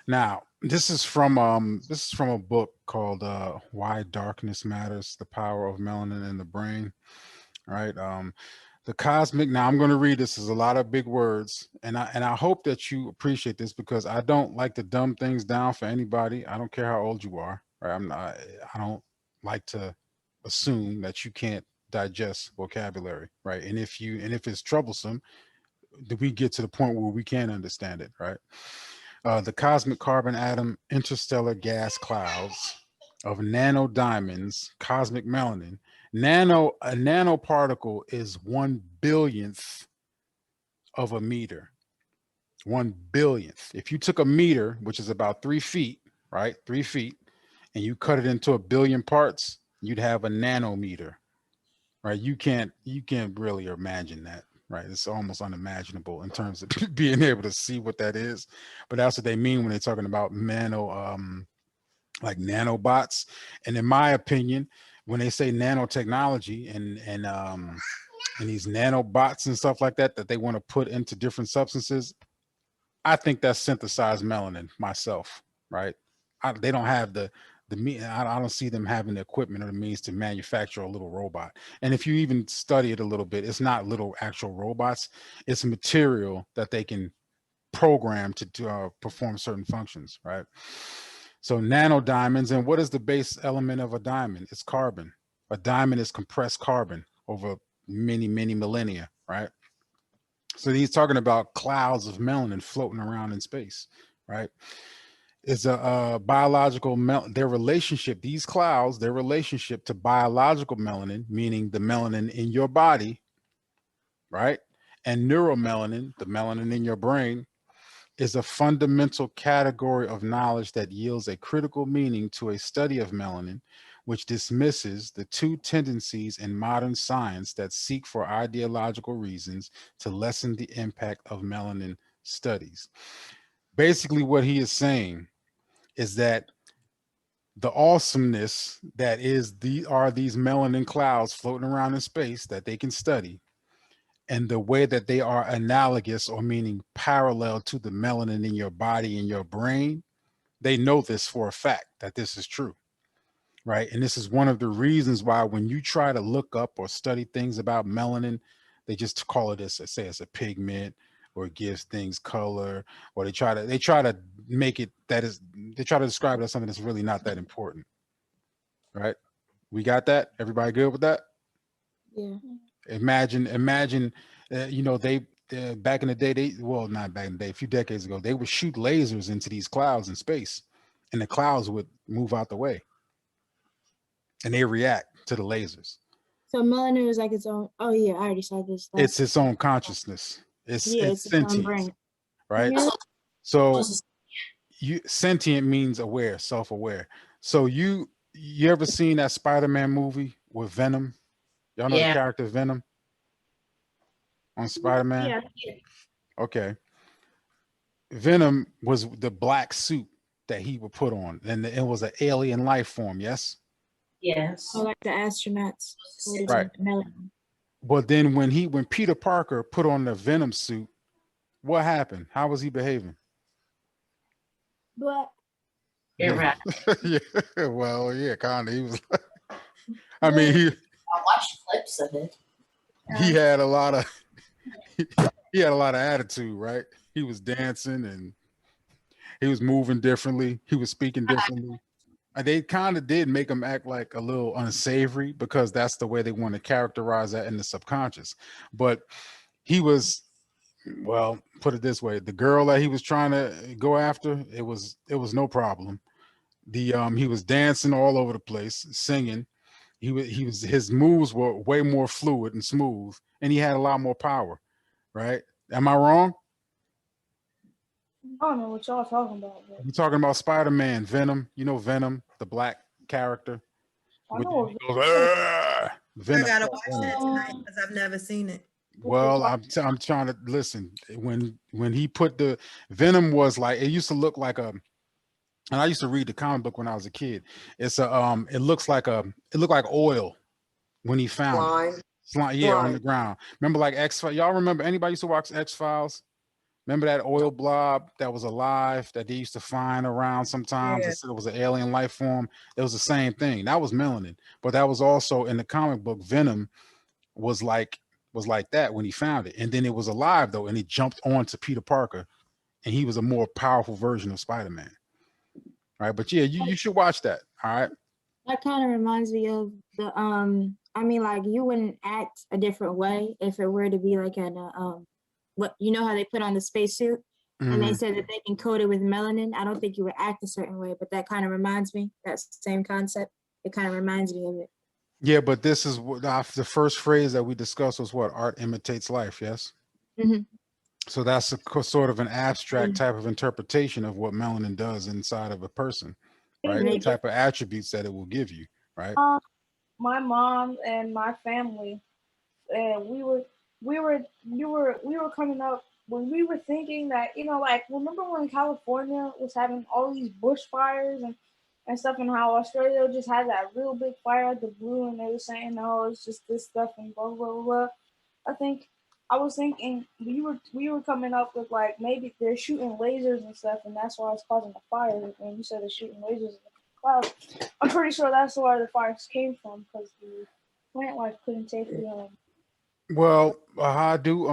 Now, this is from a book called Why Darkness Matters: The Power of Melanin in the Brain. Right. The cosmic. Now I'm going to read this. Is a lot of big words, and I hope that you appreciate this because I don't like to dumb things down for anybody. I don't care how old you are. Right. I'm not. I don't like to assume that you can't digest vocabulary. Right. And if it's troublesome, do we get to the point where we can't understand it? Right. The cosmic carbon atom, interstellar gas clouds of nano diamonds, cosmic melanin. A nanoparticle is 1 billionth of a meter. 1 billionth. If you took a meter, which is about 3 feet, right? 3 feet, and you cut it into a billion parts, you'd have a nanometer, right? You can't really imagine that, right? It's almost unimaginable in terms of being able to see what that is, but that's what they mean when they're talking about like nanobots. And in my opinion, when they say nanotechnology and these nanobots and stuff like that they want to put into different substances, I think that's synthesized melanin myself, right? They don't have the me. I don't see them having the equipment or the means to manufacture a little robot. And if you even study it a little bit, it's not little actual robots. It's material that they can program to perform certain functions, right? So nano diamonds, and what is the base element of a diamond? It's carbon. A diamond is compressed carbon over many millennia, right? So he's talking about clouds of melanin floating around in space, right? It's a biological their relationship. These clouds, their relationship to biological melanin, meaning the melanin in your body, right, and neuromelanin, the melanin in your brain, is a fundamental category of knowledge that yields a critical meaning to a study of melanin, which dismisses the two tendencies in modern science that seek for ideological reasons to lessen the impact of melanin studies. Basically, what he is saying is that the awesomeness that is these melanin clouds floating around in space that they can study, and the way that they are analogous or meaning parallel to the melanin in your body and your brain, they know this for a fact that this is true, right? And this is one of the reasons why when you try to look up or study things about melanin, they just call it as say it's a pigment or it gives things color, or they try to make it that is they try to describe it as something that's really not that important, right? We got that? Everybody good with that? Yeah. Imagine, they back in the day, they well, not back in the day, a few decades ago, they would shoot lasers into these clouds in space, and the clouds would move out the way, and they react to the lasers. So melanin is like its own. Oh yeah, I already said this It's last. its own consciousness. It's Yeah, it's it's its own sentient, brain. right? Yeah. So you sentient means aware, self-aware. So you ever seen that Spider-Man movie with Venom? Y'all know the Yeah. character Venom on Spider-Man? Yeah. Okay. Venom was the black suit that he would put on, and it was an alien life form. Yes, Yes. So like the astronauts. What is right. it? Melanin. But then when Peter Parker put on the Venom suit, what happened? How was he behaving? But Yeah, Irrational. yeah. Well, yeah, kind of. He was. I mean, but I watched clips of it. he had a lot of he had a lot of attitude, right? He was dancing and he was moving differently. He was speaking differently. And they kind of did make him act like a little unsavory because that's the way they want to characterize that in the subconscious. But he was, well, put it this way: the girl that he was trying to go after, it was no problem. He was dancing all over the place, singing. He was his moves were way more fluid and smooth, and he had a lot more power. Right? Am I wrong? I don't know what y'all talking about. But You talking about Spider-Man, Venom? You know Venom, the black character. I With know he goes, "Argh!" I Venom. gotta That's watch Venom. that tonight because I've never seen it. what you're Well, talking. I'm trying to listen. When he put the Venom was like it used to look like a, and I used to read the comic book when I was a kid. It looked like oil when he found it. Slime. Slime, yeah, on the Slime. ground. Remember like X Files? Y'all remember anybody used to watch X Files? Remember that oil blob that was alive that they used to find around sometimes? Yeah. They said it was an alien life form. It was the same thing. That was melanin, but that was also in the comic book. Venom was like that when he found it, and then it was alive though, and it jumped onto Peter Parker, and he was a more powerful version of Spider-Man. All right, but yeah, you should watch that. All right. That kind of reminds me of the I mean, like you wouldn't act a different way if it were to be like an what you know how they put on the spacesuit and they Mhm. said that they can coat it with melanin. I don't think you would act a certain way, but that kind of reminds me that same concept. It kind of reminds me of it. Yeah, but this is what the first phrase that we discussed was what art imitates life. Yes. Mhm. So that's sort of an abstract Mm. type of interpretation of what melanin does inside of a person, right? And The it type of attributes that it will give you, right? My mom and my family, and we were coming up when we were thinking that, like, remember when California was having all these bushfires and stuff, and how Australia just had that real big fire at the blue, and they were saying, no, it's just this stuff and blah blah blah blah. I think I was thinking we were coming up with, like, maybe they're shooting lasers and stuff, and that's why it's causing the fire. And you said they're shooting lasers in the clouds. I'm pretty sure that's where the fires came from, because the plant life couldn't take the Well, I do.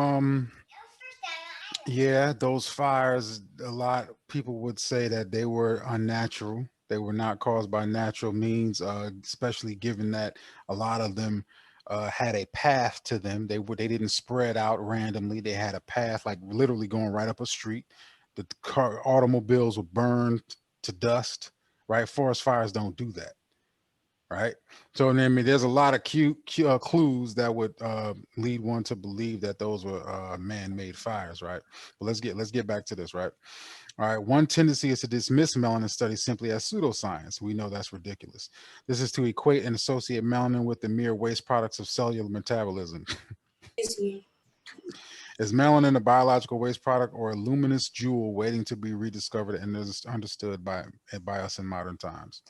Yeah, those fires. A lot of people would say that they were unnatural. They were not caused by natural means, especially given that a lot of them had a path to them. They didn't spread out randomly. They had a path, like literally going right up a street. The automobiles were burned to dust. Right, forest fires don't do that. Right. So I mean, there's a lot of clues that would lead one to believe that those were man-made fires. Right. But let's get back to this. Right. All right. One tendency is to dismiss melanin studies simply as pseudoscience. We know that's ridiculous. This is to equate and associate melanin with the mere waste products of cellular metabolism. Is melanin a biological waste product or a luminous jewel waiting to be rediscovered and is understood by us in modern times?